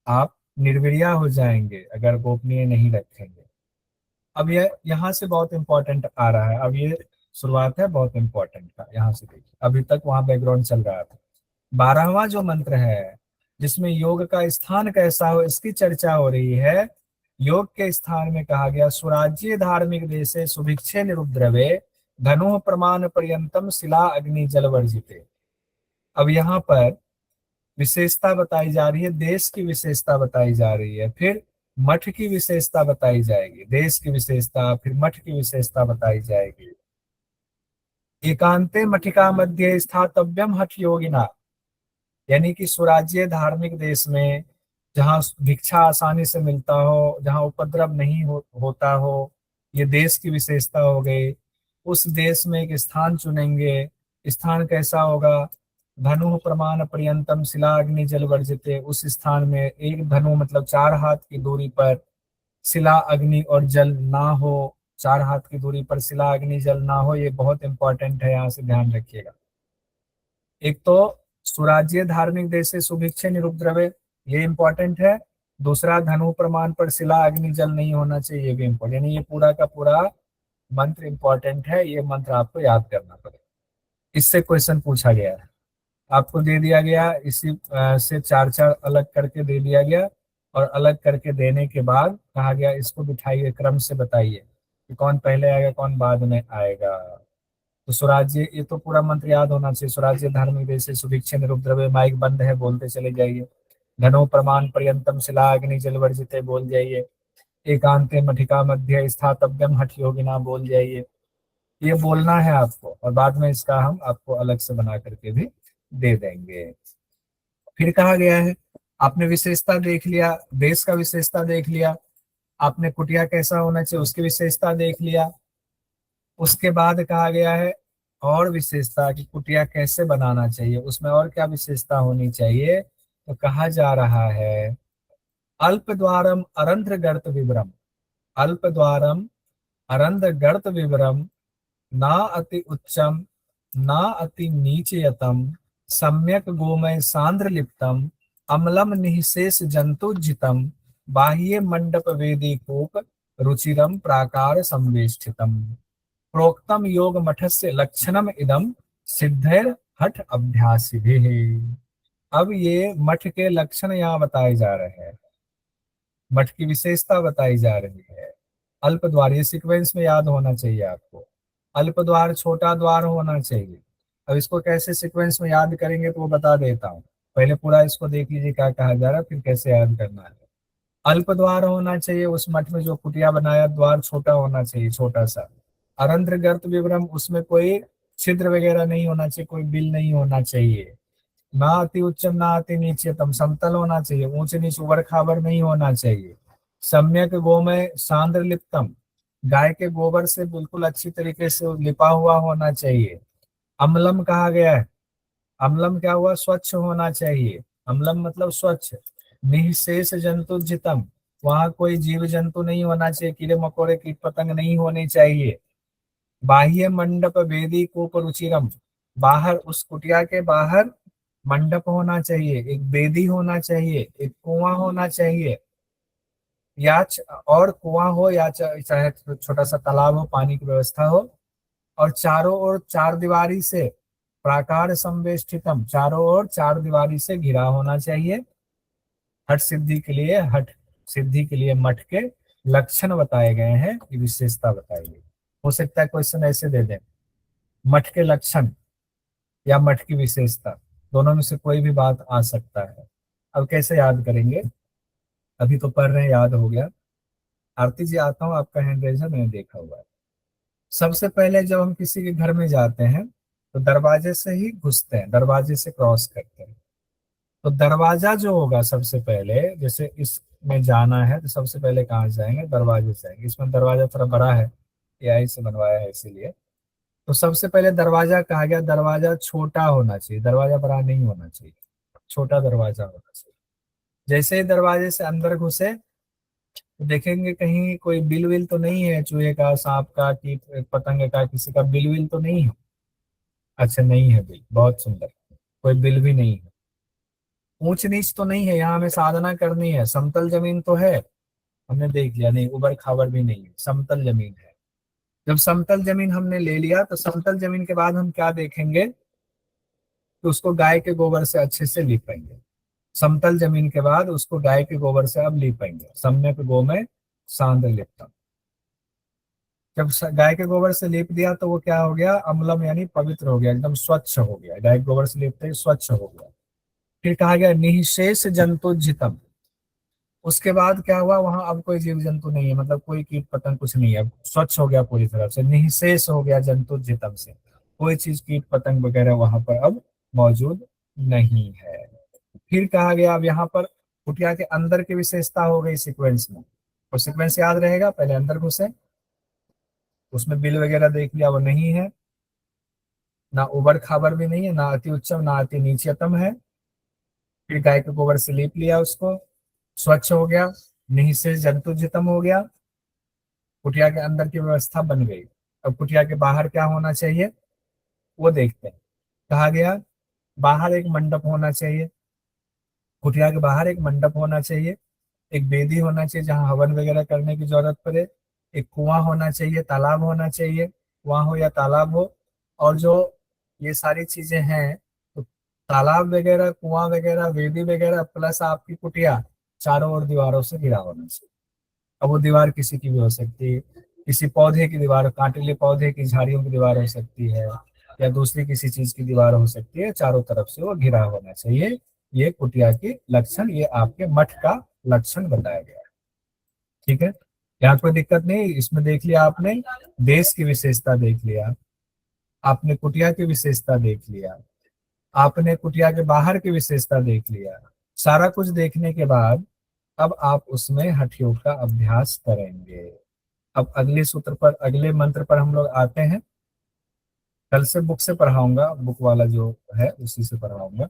आप निर्वीर्या हो जाएंगे अगर गोपनीय नहीं रखेंगे। अब ये यहाँ से बहुत इंपॉर्टेंट आ रहा है। अब ये शुरुआत है बहुत इंपॉर्टेंट का, यहाँ से देखिए, अभी तक वहां बैकग्राउंड चल रहा था। 12वां जो मंत्र है जिसमें योग का स्थान कैसा हो इसकी चर्चा हो रही है। योग के स्थान में कहा गया सुराज्य धार्मिक देशे सुभिक्षे निरुद्रवे धनु प्रमाण पर्यंतम शिला अग्नि जल वर्जिते। अब यहाँ पर विशेषता बताई जा रही है, देश की विशेषता बताई जा रही है, फिर मठ की विशेषता बताई जाएगी। देश की विशेषता फिर मठ की विशेषता बताई जाएगी। एकांते मठिका मध्य स्थातव्यम हठ योगिना, यानी कि सुराज्य धार्मिक देश में जहाँ भिक्षा आसानी से मिलता हो, जहाँ उपद्रव नहीं होता हो, ये देश की विशेषता हो गई। उस देश में एक स्थान चुनेंगे। स्थान कैसा होगा? धनु प्रमाण पर्यंतम शिला अग्नि जल वर्जिते। उस स्थान में एक धनु मतलब 4 हाथ की दूरी पर शिला अग्नि और जल ना हो। 4 हाथ की दूरी पर शिला अग्नि जल ना हो, ये बहुत इंपॉर्टेंट है, यहाँ से ध्यान रखिएगा। एक तो सुराज्य धार्मिक देश से सुभिक्षे निरुद्रवे, ये इंपॉर्टेंट है। दूसरा धनु प्रमाण पर शिला अग्नि जल नहीं होना चाहिए, ये भी इंपॉर्टेंट। यानी ये पूरा का पूरा मंत्र इंपॉर्टेंट है। ये मंत्र आपको याद करना पड़ेगा। इससे क्वेश्चन पूछा गया है, आपको दे दिया गया, इसी से चार चार अलग करके दे दिया गया। और अलग करके देने के बाद कहा गया इसको बिठाइए, क्रम से बताइए कि कौन पहले आएगा कौन बाद में आएगा। तो स्वराज्य, ये तो पूरा मंत्र याद होना चाहिए। स्वराज्य धार्मिक देश सुभिक्षे निरुद्रव्य, माइक बंद है बोलते चले जाइए। धनो प्रमाण पर्यंतम शिला अग्नि जल वर्जिते बोल जाइए। एकांते मठिका मध्य स्थातव्यम हठ योगिना बोल जाइए। ये बोलना है आपको, और बाद में इसका हम आपको अलग से बना करके भी दे देंगे। फिर कहा गया है आपने विशेषता देख लिया, देश का विशेषता देख लिया, आपने कुटिया कैसा होना चाहिए उसकी विशेषता देख लिया। उसके बाद कहा गया है और विशेषता कि कुटिया कैसे बनाना चाहिए, उसमें और क्या विशेषता होनी चाहिए। तो कहा जा रहा है अल्प द्वारम अरंध्र गर्त विवरम, अल्प द्वारम अरंध्र गर्त विवरम, ना अति उच्चम ना अति नीचयतम, सम्यक गोमय सांद्र लिप्तम, अम्लम निःशेष जंतुजितम, बाह्य मंडप वेदी कूप, रुचिरम प्राकार संवेष्टितम। प्रोक्तम योग मठस्य लक्षणम इदम सिद्धेर हठ अभ्यासिभिः। अब ये मठ के लक्षण यहाँ बताए जा रहे हैं, मठ की विशेषता बताई जा रही है। अल्प द्वार, ये सीक्वेंस में याद होना चाहिए आपको। अल्प द्वार छोटा द्वार होना चाहिए। अब इसको कैसे सीक्वेंस में याद करेंगे तो वो बता देता हूँ। पहले पूरा इसको देख लीजिए क्या कहा जा रहा है, फिर कैसे याद करना है। अल्प द्वार होना चाहिए उस मठ में, जो कुटिया बनाया द्वार छोटा होना चाहिए, छोटा सा। अरंध्र गर्त विवरम, उसमें कोई छिद्र वगैरह नहीं होना चाहिए, कोई बिल नहीं होना चाहिए। ना अति उच्चम ना अति नीचतम, समतल होना चाहिए, ऊंच नीच उबड़ खाबड़ नहीं होना चाहिए। सम्यक गोमय सांद्र लिप्तम, गाय के गोबर से बिल्कुल अच्छी तरीके से लिपा हुआ होना चाहिए। अम्लम कहा गया है, अम्लम क्या हुआ, स्वच्छ होना चाहिए। अम्लम मतलब स्वच्छ। निःशेष जंतु जितम, वहां कोई जीव जंतु नहीं होना चाहिए, कीड़े मकोड़े कीट पतंग नहीं होने चाहिए। बाह्य मंडप वेदी कूप रुचिरम, बाहर उस कुटिया के बाहर मंडप होना चाहिए, एक वेदी होना चाहिए, एक कुआं होना चाहिए, और कुआं हो या चाहे छोटा सा तालाब हो, पानी की व्यवस्था हो। और चारों ओर चार दीवारी से प्राकार संवेष्टितम, चारों ओर चार दीवारी से घिरा होना चाहिए। हठ सिद्धि के लिए मठ के लक्षण बताए गए हैं, की विशेषता बताई गई। हो सकता है क्वेश्चन ऐसे दे दें, मठ के लक्षण या मठ की विशेषता, दोनों में से कोई भी बात आ सकता है। अब कैसे याद करेंगे, अभी तो पढ़ रहे हैं, याद हो गया। आरती जी आता हूँ, आपका हैंड रेज है, मैंने देखा हुआ है। सबसे पहले जब हम किसी के घर में जाते हैं तो दरवाजे से ही घुसते हैं, दरवाजे से क्रॉस करते हैं। तो दरवाजा जो होगा सबसे पहले, जैसे इसमें जाना है तो सबसे पहले कहाँ जाएंगे, दरवाजे से आएंगे। इसमें दरवाजा थोड़ा बड़ा है, एआई से बनवाया है इसीलिए। तो सबसे पहले दरवाजा कहा गया, दरवाजा छोटा होना चाहिए, दरवाजा बड़ा नहीं होना चाहिए, छोटा दरवाजा होना चाहिए। जैसे ही दरवाजे से अंदर घुसे तो देखेंगे कहीं कोई बिल विल तो नहीं है, चूहे का, सांप का, कि पतंग का, किसी का बिल विल तो नहीं है। अच्छा नहीं है बिल, बहुत सुंदर, कोई बिल भी नहीं है। ऊंच नीच तो नहीं है, यहाँ हमें साधना करनी है, समतल जमीन तो है, हमने देख लिया, नहीं उबड़ खाबड़ भी नहीं है, समतल जमीन है। जब समतल जमीन हमने ले लिया तो समतल जमीन के बाद हम क्या देखेंगे, तो उसको गाय के गोबर से अच्छे से लीपेंगे। समतल जमीन के बाद उसको गाय के गोबर से अब लीपेंगे, सम्यक गोमय सांद्र लिप्तम। जब गाय के गोबर से लीप दिया तो वो क्या हो गया, अम्लम यानी पवित्र हो गया, एकदम स्वच्छ हो गया, गाय के गोबर से लीपते ही स्वच्छ हो गया। फिर कहा गया निःशेष जंतु जितम, उसके बाद क्या हुआ, वहां अब कोई जीव जंतु नहीं है, मतलब कोई कीट पतंग कुछ नहीं है, अब स्वच्छ हो गया पूरी तरह से, निःशेष हो गया जंतु जितम से, कोई चीज कीट पतंग वगैरह वहां पर अब मौजूद नहीं है। फिर कहा गया अब यहाँ पर कुटिया के अंदर की विशेषता हो गई सीक्वेंस में, और सीक्वेंस याद रहेगा, पहले अंदर घुसे, उसमें बिल वगैरह देख लिया, वो नहीं है, ना उबड़ खाबड़ भी नहीं है, ना अति उच्चम ना अति नीचतम है। फिर गाय के गोबर से लीप लिया उसको, स्वच्छ हो गया, नहीं से जंतुजितम हो गया, कुटिया के अंदर की व्यवस्था बन गई। अब कुटिया के बाहर क्या होना चाहिए वो देखते हैं। कहा गया बाहर एक मंडप होना चाहिए, कुटिया के बाहर एक मंडप होना चाहिए, एक वेदी होना चाहिए जहाँ हवन वगैरह करने की जरूरत पड़े, एक कुआं होना चाहिए, तालाब होना चाहिए, कुआं हो या तालाब हो। और जो ये सारी चीजें हैं, तो तालाब वगैरह, कुआं वगैरह, वेदी वगैरह, प्लस आपकी कुटिया चारों ओर दीवारों से घिरा होना चाहिए। अब वो दीवार किसी की भी हो सकती है, किसी पौधे की दीवार, कांटेले पौधे की झाड़ियों की दीवार हो सकती है, या दूसरी किसी चीज की दीवार हो सकती है, चारों तरफ से वो घिरा होना चाहिए। ये कुटिया की लक्षण, ये आपके मठ का लक्षण बताया गया है। ठीक है, यहाँ कोई दिक्कत नहीं, इसमें देख लिया आपने, देश की विशेषता देख लिया, आपने कुटिया की विशेषता देख लिया, आपने कुटिया के बाहर की विशेषता देख लिया। सारा कुछ देखने के बाद अब आप उसमें हठ योग का अभ्यास करेंगे। अब अगले सूत्र पर, अगले मंत्र पर हम लोग आते हैं। कल से बुक से पढ़ाऊंगा, बुक वाला जो है उसी से पढ़ाऊंगा,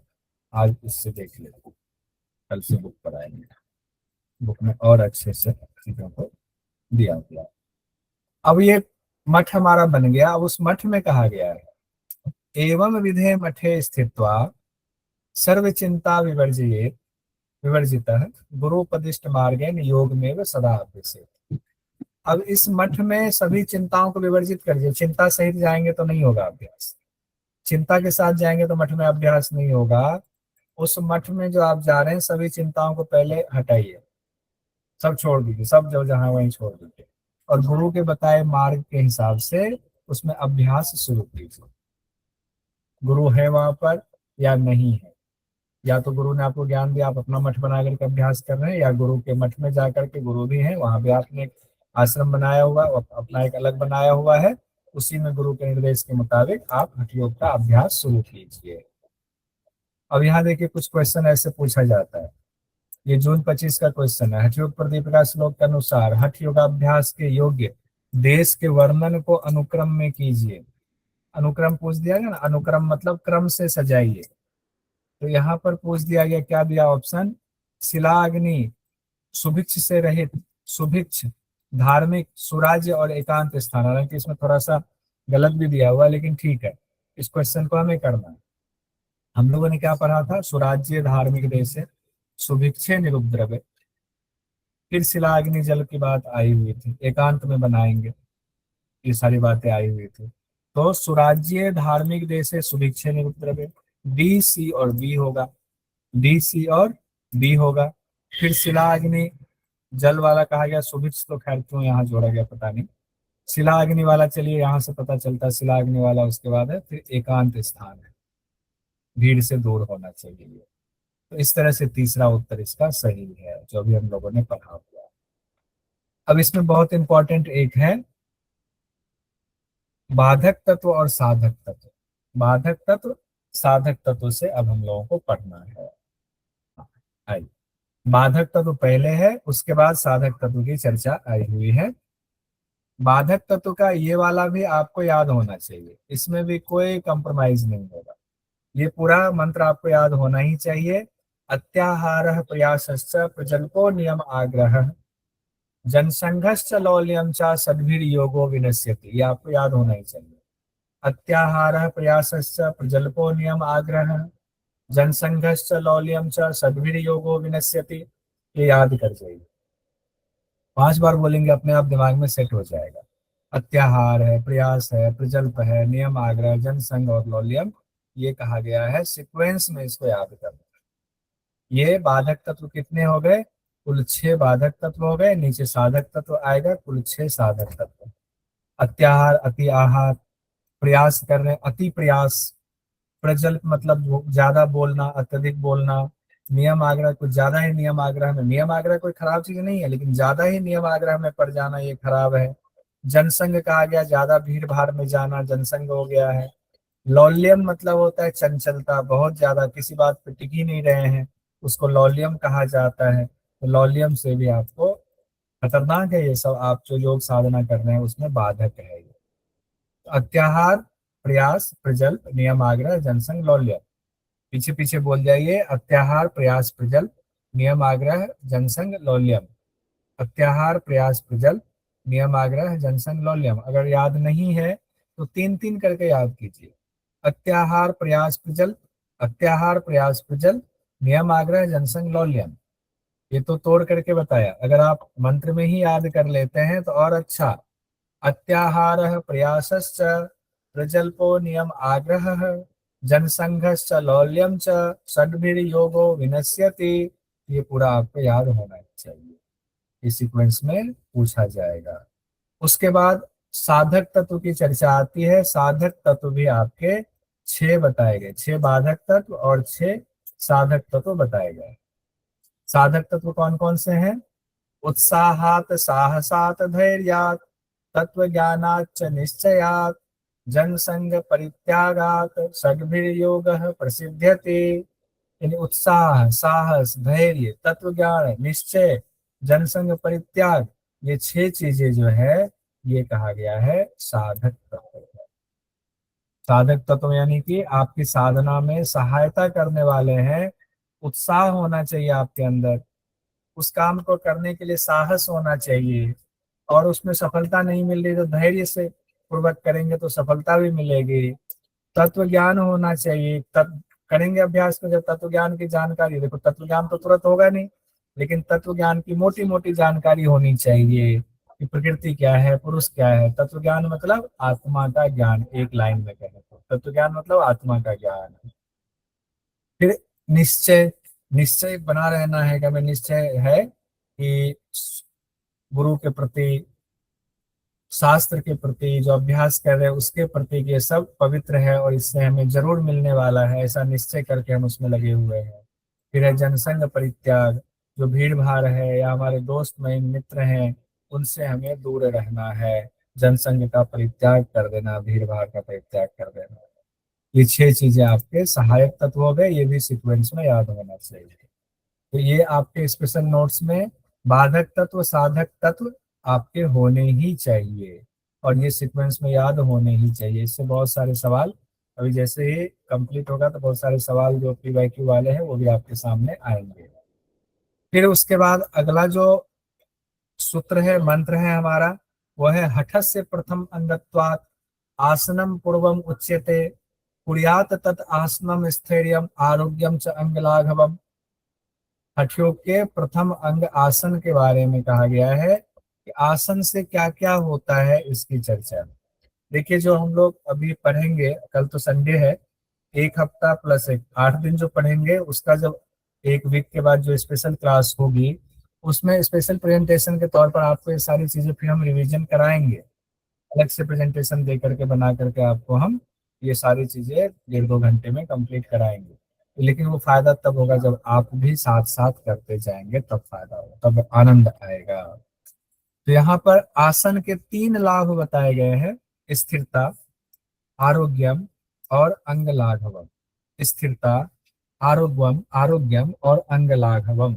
आज इससे देख लेते, कल से बुक पढ़ाएंगे, बुक में और अच्छे से चीजों को दिया गया। अब ये मठ हमारा बन गया, अब उस मठ में कहा गया है एवं विधे मठे स्थित्वा सर्व चिंता विवर्जिये, विवर्जित गुरुपदिष्ट मार्गेण योग में सदा अभ्यसेत्। अब इस मठ में सभी चिंताओं को विवर्जित करिए, चिंता सहित जाएंगे तो नहीं होगा अभ्यास, चिंता के साथ जाएंगे तो मठ में अभ्यास नहीं होगा। उस मठ में जो आप जा रहे हैं सभी चिंताओं को पहले हटाइए, सब छोड़ दीजिए, सब जो जहां वहीं छोड़ दीजिए, और गुरु के बताए मार्ग के हिसाब से उसमें अभ्यास शुरू कीजिए। गुरु है वहां पर या नहीं है, या तो गुरु ने आपको ज्ञान दिया, आप अपना मठ बना करके अभ्यास कर रहे हैं, या गुरु के मठ में जाकर के, गुरु भी हैं वहां भी आपने एक आश्रम बनाया हुआ, अपना एक अलग बनाया हुआ है, उसी में गुरु के निर्देश के मुताबिक आप हठ योग का अभ्यास शुरू कीजिए। अब यहाँ देखिए कुछ क्वेश्चन ऐसे पूछा जाता है, ये जून 25 का क्वेश्चन है। हठ योग प्रदीप का श्लोक के अनुसार हठ योगाभ्यास के योग्य देश के वर्णन को अनुक्रम में कीजिए। अनुक्रम पूछ दिया गया ना, अनुक्रम मतलब क्रम से सजाइए। तो यहाँ पर पूछ दिया गया, क्या दिया ऑप्शन, शिलाग्नि, सुभिक्ष से रहित, सुभिक्ष, धार्मिक, सुराज्य और एकांत स्थान। हालांकि इसमें थोड़ा सा गलत भी दिया हुआ, लेकिन ठीक है, इस क्वेश्चन को हमें करना है। हम लोगों ने क्या पढ़ा था, सुराज्य धार्मिक देश है, सुभिक्षे निरुद्रव्य, फिर शिलाग्नि जल की बात आई हुई थी, एकांत में बनाएंगे, ये सारी बातें आई हुई थी। तो सुराज्य धार्मिक देश है, सुभिक्षे निरुद्रव्य, डी सी और बी होगा, डी सी और बी होगा। फिर शिलाग्नि जल वाला कहा गया, सुभिक्ष तो खैर क्यों यहाँ जोड़ा गया पता नहीं, शिलाग्नि वाला चलिए यहाँ से पता चलता है, शिलाग्नि वाला उसके बाद है, फिर एकांत स्थान है, भीड़ से दूर होना चाहिए। तो इस तरह से तीसरा उत्तर इसका सही है, जो भी हम लोगों ने पढ़ा हुआ। अब इसमें बहुत इंपॉर्टेंट एक है, बाधक तत्व और साधक तत्व। बाधक तत्व साधक तत्व से अब हम लोगों को पढ़ना है। आइए, बाधक तत्व पहले है, उसके बाद साधक तत्व की चर्चा आई हुई है। बाधक तत्व का ये वाला भी आपको याद होना चाहिए, इसमें भी कोई कंप्रोमाइज नहीं होगा, ये पूरा मंत्र आपको याद होना ही चाहिए। अत्याहार प्रयासश्च प्रजल्पो नियम आग्रह जनसंघश्च लौल्यम च सद्भिर योगो विनश्यति, ये आपको याद होना ही चाहिए। अत्याहार प्रयासश्च प्रजल्पो नियम आग्रह जनसंघश्च लौल्यम च सद्भिर योगो विनश्यति, ये याद कर जाइए। 5 बार बोलेंगे, अपने आप दिमाग में सेट हो जाएगा। अत्याहार है, प्रयास है, प्रजल्प है, नियम आग्रह, जनसंघ और लौल्यम, ये कहा गया है सीक्वेंस में, इसको याद करना। ये बाधक तत्व कितने हो गए, कुल 6 बाधक तत्व हो गए, नीचे साधक तत्व आएगा, कुल 6 साधक तत्व। अत्याहार अति आहार, प्रयास कर रहे अति प्रयास, प्रजल्प मतलब ज्यादा बोलना, अत्यधिक बोलना, नियम आग्रह कुछ ज्यादा ही नियम आग्रह में, नियम आग्रह कोई खराब चीज नहीं है, लेकिन ज्यादा ही नियम आग्रह में पड़ जाना ये खराब है। जनसंघ कहा गया, ज्यादा भीड़ भाड़ में जाना जनसंघ हो गया है। लौल्यम मतलब होता है चंचलता, बहुत ज्यादा किसी बात पे टिक ही नहीं रहे हैं, उसको लौल्यम कहा जाता है। तो लौल्यम से भी आपको खतरनाक है ये सब, आप जो योग साधना कर रहे हैं उसमें बाधक है ये। तो अत्याहार, प्रयास, प्रजल्प, नियम आग्रह, जनसंघ, लौल्यम, पीछे पीछे बोल जाइए। अत्याहार, प्रयास, प्रजल्प, नियम आग्रह, जनसंघ, लौल्यम। अत्याहार, प्रयास, प्रजल्प, नियम आग्रह, जनसंघ, लौल्यम। अगर याद नहीं है तो 3-3 करके याद कीजिए। अत्याहार, प्रयास, प्रजल्प, अत्याहार, प्रयास, प्रजल्प, नियम आग्रह, जनसंघ, लौल्यम। ये तो तोड़ करके बताया, अगर आप मंत्र में ही याद कर लेते हैं तो और अच्छा। अत्याहार प्रयासश्च प्रजल्पो नियम आग्रह जनसंघश्च लौल्यम च षड्भिर्योगो विनश्यति, ये पूरा आपको याद होना चाहिए, इस सीक्वेंस में पूछा जाएगा। उसके बाद साधक तत्व की चर्चा आती है। साधक तत्व भी आपके 6 बताए गए, 6 बाधक तत्व और 6 साधक तत्व बताए गए। साधक तत्व कौन कौन से हैं, उत्साहात साहसात धैर्यात तत्व ज्ञानाच निश्चयात जनसंग परित्यागात षड्भिर्योग प्रसिद्ध्यते। यानी उत्साह, साहस, धैर्य, तत्व ज्ञान, निश्चय, जनसंग परित्याग, ये 6 चीजें जो है ये कहा गया है साधक तत्व। साधक तत्व यानी कि आपकी साधना में सहायता करने वाले हैं। उत्साह होना चाहिए आपके अंदर, उस काम को करने के लिए साहस होना चाहिए, और उसमें सफलता नहीं मिल रही तो धैर्य से पूर्वक करेंगे तो सफलता भी मिलेगी। तत्व ज्ञान होना चाहिए, तब करेंगे अभ्यास को जब तत्व ज्ञान की जानकारी, देखो तत्व ज्ञान तो तुरंत होगा नहीं, लेकिन तत्व ज्ञान की मोटी मोटी जानकारी होनी चाहिए कि प्रकृति क्या है, पुरुष क्या है। तत्व ज्ञान मतलब आत्मा का ज्ञान, एक लाइन में कहें तो तत्व ज्ञान मतलब आत्मा का ज्ञान। फिर निश्चय, निश्चय बना रहना है कि हमें निश्चय है कि गुरु के प्रति, शास्त्र के प्रति, जो अभ्यास कर रहे हैं उसके प्रति ये सब पवित्र है और इससे हमें जरूर मिलने वाला है, ऐसा निश्चय करके हम उसमें लगे हुए हैं। फिर है जनसंग परित्याग, जो भीड़ भाड़ है या हमारे दोस्त में मित्र हैं उनसे हमें दूर रहना है। जनसंग का परित्याग कर देना, भीड़ भाड़ का परित्याग कर देना। ये 6 चीजें आपके सहायक तत्व हो गए, ये भी सीक्वेंस में याद होना चाहिए। तो ये आपके स्पेशल नोट्स में बाधक तत्व साधक तत्व आपके होने ही चाहिए, और ये सीक्वेंस में याद होने ही चाहिए। इससे बहुत सारे सवाल अभी जैसे ही कंप्लीट होगा तो बहुत सारे सवाल जो PYQ वाले हैं वो भी आपके सामने आएंगे। फिर उसके बाद अगला जो सूत्र है, मंत्र है हमारा, वह है हठस्य प्रथम अंगत्वात् आसनम पूर्वम उच्यते कुर्यात तत् आसनम स्थैर्यम आरोग्यम च अंगलाघवम। हठयोग के प्रथम अंग आसन के बारे में कहा गया है कि आसन से क्या क्या होता है, इसकी चर्चा। देखिए, जो हम लोग अभी पढ़ेंगे, कल तो संडे है, एक हफ्ता प्लस एक 8 दिन जो पढ़ेंगे, उसका जब एक वीक के बाद जो स्पेशल क्लास होगी उसमें स्पेशल प्रेजेंटेशन के तौर पर आपको ये सारी चीजें फिर हम रिवीजन कराएंगे। अलग से प्रेजेंटेशन दे करके बना करके आपको हम ये सारी चीजें 1.5-2 घंटे में कंप्लीट कराएंगे। लेकिन वो फायदा तब होगा जब आप भी साथ साथ करते जाएंगे, तब फायदा होगा, तब आनंद आएगा। तो यहाँ पर आसन के 3 लाभ बताए गए हैं, स्थिरता, आरोग्यम और अंग लाघवम। स्थिरता, आरोग्यम आरोग्यम और अंग लाघवम।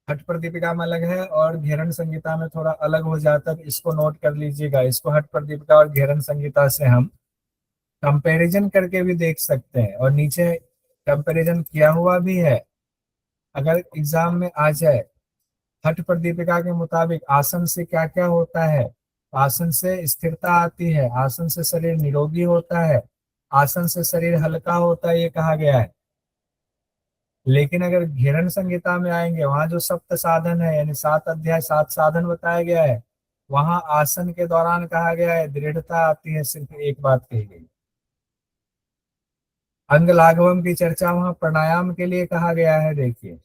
हठ पर दीपिका में अलग है और घेरन संहिता में थोड़ा अलग हो जाता है, तो इसको नोट कर लीजिएगा। इसको हठ पर दीपिका और घेरन संहिता से हम कंपैरिजन करके भी देख सकते हैं, और नीचे कंपैरिजन किया हुआ भी है। अगर एग्जाम में आ जाए, हठ पर दीपिका के मुताबिक आसन से क्या क्या होता है, आसन से स्थिरता आती है, आसन से शरीर निरोगी होता है, आसन से शरीर हल्का होता है, ये कहा गया है। लेकिन अगर घेरन संहिता में आएंगे, वहां जो सप्त साधन है, यानी 7 अध्याय 7 साधन बताया गया है, वहां आसन के दौरान कहा गया है दृढ़ता आती है, सिर्फ एक बात कही गई। अंग लाघवम की चर्चा वहां प्राणायाम के लिए कहा गया है। देखिए,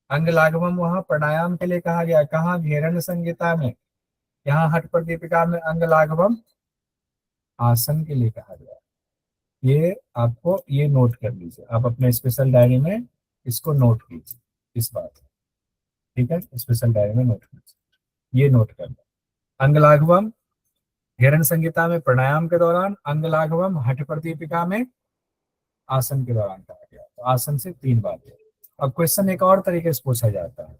अंग लाघवम वहां प्राणायाम के लिए कहा गया, कहाँ? घेरन संहिता में। यहाँ हठ पर दीपिका में अंग लाघवम आसन के लिए कहा गया। ये आपको ये नोट कर लीजिए, आप अपने स्पेशल डायरी में इसको नोट कीजिए, इस बात। ठीक है, स्पेशल डायरी में नोट कीजिए, ये नोट कर लो। अंग लाघवम घेरन संहिता में प्राणायाम के दौरान, अंग लाघवम हठ पर दीपिका में आसन के दौरान कहा गया। तो आसन से 3 बातें। अब क्वेश्चन एक और तरीके से पूछा जाता है,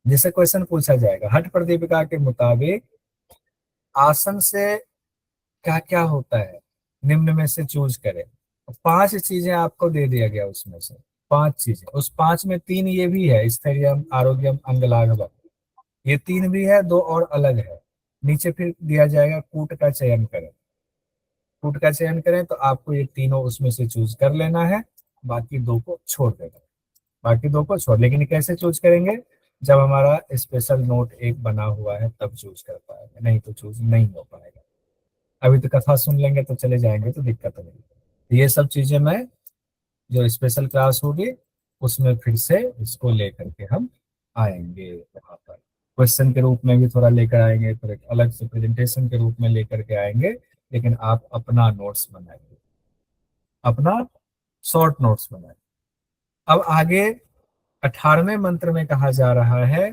जैसे क्वेश्चन पूछा जाएगा हठ पर दीपिका के मुताबिक आसन से क्या क्या होता है, निम्न में से चूज करें। 5 चीजें आपको दे दिया गया, उसमें से 5 चीजें, उस 5 में 3 ये भी है, स्थैर्यम आरोग्यम अंग लाघवम, ये 3 भी है, 2 और अलग है। नीचे फिर दिया जाएगा कूट का चयन करें। कूट का चयन करें तो आपको ये तीनों उसमें से चूज कर लेना है, बाकी 2 को छोड़ देना है। बाकी 2 को छोड़, लेकिन कैसे चूज करेंगे? जब हमारा स्पेशल नोट एक बना हुआ है तब चूज कर पाएंगे, नहीं तो चूज नहीं हो पाएगा। अभी तो कथा सुन लेंगे तो चले जाएंगे तो दिक्कत नहीं। तो ये सब चीजें मैं जो स्पेशल क्लास होगी उसमें फिर से इसको लेकर के हम आएंगे, वहां पर क्वेश्चन के रूप में भी थोड़ा लेकर आएंगे, फिर एक अलग से प्रेजेंटेशन के रूप में लेकर के आएंगे। लेकिन आप अपना नोट्स बनाएंगे, अपना शॉर्ट नोट्स बनाएंगे। अब आगे 18वें मंत्र में कहा जा रहा है,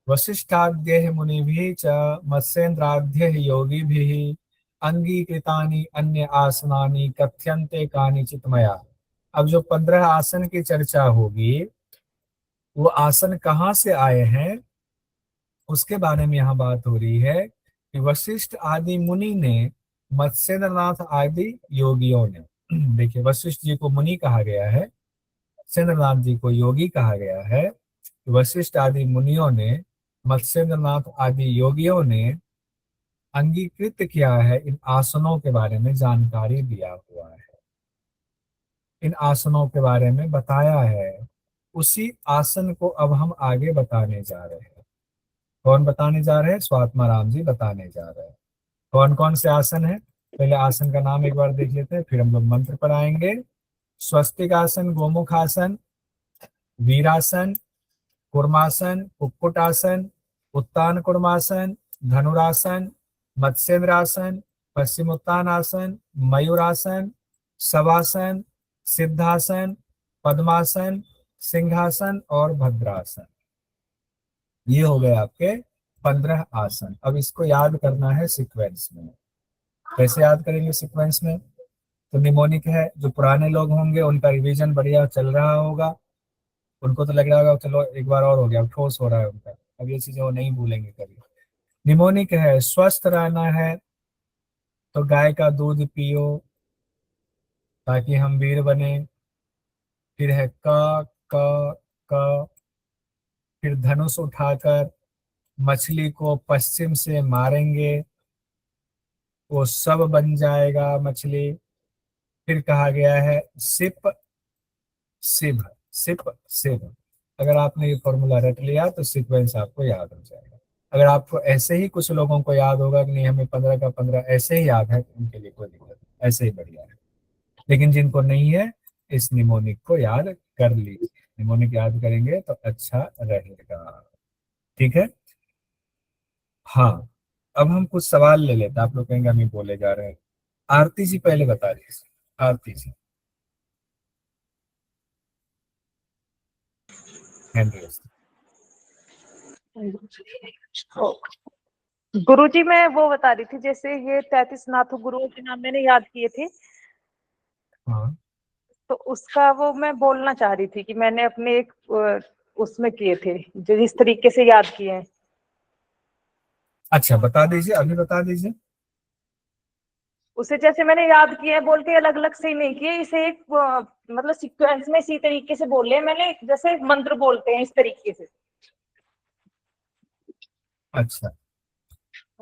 वशिष्ठाद्य मुनि भी च मत्स्येन्द्राद्य योगी भी अंगीकृतानि अन्य आसनानि कथ्यन्ते कानिचित मया। अब जो 15 आसन की चर्चा होगी, वो आसन कहाँ से आए हैं उसके बारे में यहाँ बात हो रही है कि वशिष्ठ आदि मुनि ने, मत्स्येंद्रनाथ आदि योगियों ने, देखिए वशिष्ठ जी को मुनि कहा गया है, मत्स्येंद्रनाथ जी को योगी कहा गया है। वशिष्ठ आदि मुनियों ने, मत्स्येंद्रनाथ आदि योगियों ने अंगीकृत किया है, इन आसनों के बारे में जानकारी दिया हुआ है, इन आसनों के बारे में बताया है। उसी आसन को अब हम आगे बताने जा रहे हैं। कौन बताने जा रहे हैं? स्वात्मा राम जी बताने जा रहे हैं। कौन कौन से आसन है? पहले आसन का नाम एक बार देख लेते हैं, फिर हम लोग मंत्र पर आएंगे। स्वस्तिक आसन, गोमुख आसन, वीरासन, कुर्मासन, कुक्कुटासन, उत्तान कुर्मासन, धनुरासन, मत्स्येंद्रासन, पश्चिमोत्तानासन, मयूरासन, शवासन, सिद्धासन, पद्मासन, सिंहासन और भद्रासन, ये हो गए आपके 15 आसन। अब इसको याद करना है सीक्वेंस में। कैसे याद करेंगे सीक्वेंस में? तो निमोनिक है, जो पुराने लोग होंगे उनका रिवीजन बढ़िया चल रहा होगा, उनको तो लग रहा होगा चलो एक बार और हो गया, अब ठोस हो रहा है उनका, अब ये चीजें वो नहीं भूलेंगे कभी। निमोनिक है, स्वस्थ रहना है तो गाय का दूध पियो ताकि हम वीर बने। फिर है क, फिर धनुष उठाकर मछली को पश्चिम से मारेंगे, वो सब बन जाएगा मछली। फिर कहा गया है सिप सिभ, सिप सिभ। अगर आपने ये फॉर्मूला रट लिया तो सीक्वेंस आपको याद हो जाएगा। अगर आपको ऐसे ही कुछ लोगों को याद होगा कि नहीं हमें 15 का 15 ऐसे ही याद है, तो उनके लिए कोई दिक्कत नहीं, ऐसे ही बढ़िया है। लेकिन जिनको नहीं है, इस निमोनिक को याद कर लीजिए। निमोनिक याद करेंगे तो अच्छा रहेगा। ठीक है। हाँ, अब हम कुछ सवाल ले लेते हैं, आप लोग कहेंगे हम ही बोले जा रहे हैं। आरती जी पहले बता दीजिए, आरती जी हैंड रेस। गुरुजी मैं वो बता रही थी, जैसे ये 33 नाथों गुरुओं के नाम मैंने याद किए थे, हाँ, तो उसका वो मैं बोलना चाह रही थी कि मैंने अपने एक उसमें किए थे जो जिस तरीके से याद किए हैं। अच्छा बता दीजिए, अभी बता दीजिए। उसे जैसे मैंने याद किया है बोल के अलग अलग से ही नहीं किए, इसे एक मतलब सीक्वेंस में इसी तरीके से बोले मैंने, जैसे मंत्र बोलते हैं इस तरीके से। अच्छा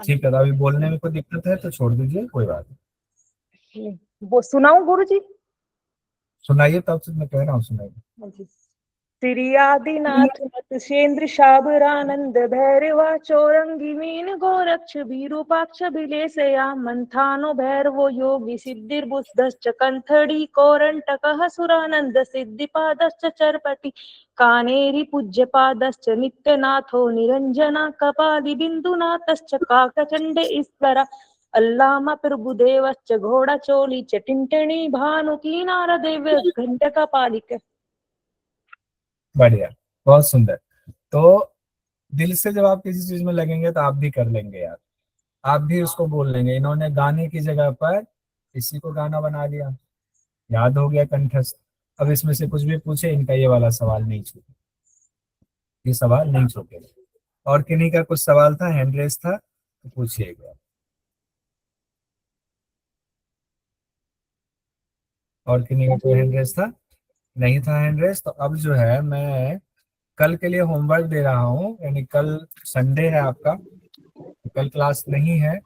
ठीक है, तो अभी बोलने में कोई दिक्कत है तो छोड़ दीजिए, कोई बात नहीं। वो सुनाऊं गुरुजी? सुनाइए, तब से मैं कह रहा हूँ सुनाइए। श्री आदिनाथ मत्स्येन्द्र शाबरानंद भैरवा चौरंगी मीन गोरक्ष विरूपाक्ष बिलेसया मंथानो भैरवो योगी सिद्धिर्बुद्धश्च कंथड़ी कौरंटकः सुरानंद सिद्धिपादश्च चरपटी कानेरि पूज्यपादश्च नित्यनाथो निरंजना कपालि बिंदुनाथश्च काकचंड ईश्वरा अल्लामा प्रभुदेवश्च घोड़ाचोली च टिंटणी भानुकी नारदेव घंटकपालिक। बढ़िया, बहुत सुंदर। तो दिल से जब आप किसी चीज में लगेंगे तो आप भी कर लेंगे यार, आप भी उसको बोल लेंगे। इन्होंने गाने की जगह पर इसी को गाना बना लिया, याद हो गया कंठस्थ। अब इसमें से कुछ भी पूछे, इनका ये वाला सवाल नहीं छूटे, ये सवाल नहीं छूटे। और किन्हीं का कुछ सवाल था, हैंड रेस था, तो पूछिएगा। और किन्हीं का कोई हैंड रेस था? नहीं था हैंड रेस। तो अब जो है मैं कल के लिए होमवर्क दे रहा हूँ, यानी कल संडे है आपका, कल क्लास नहीं है।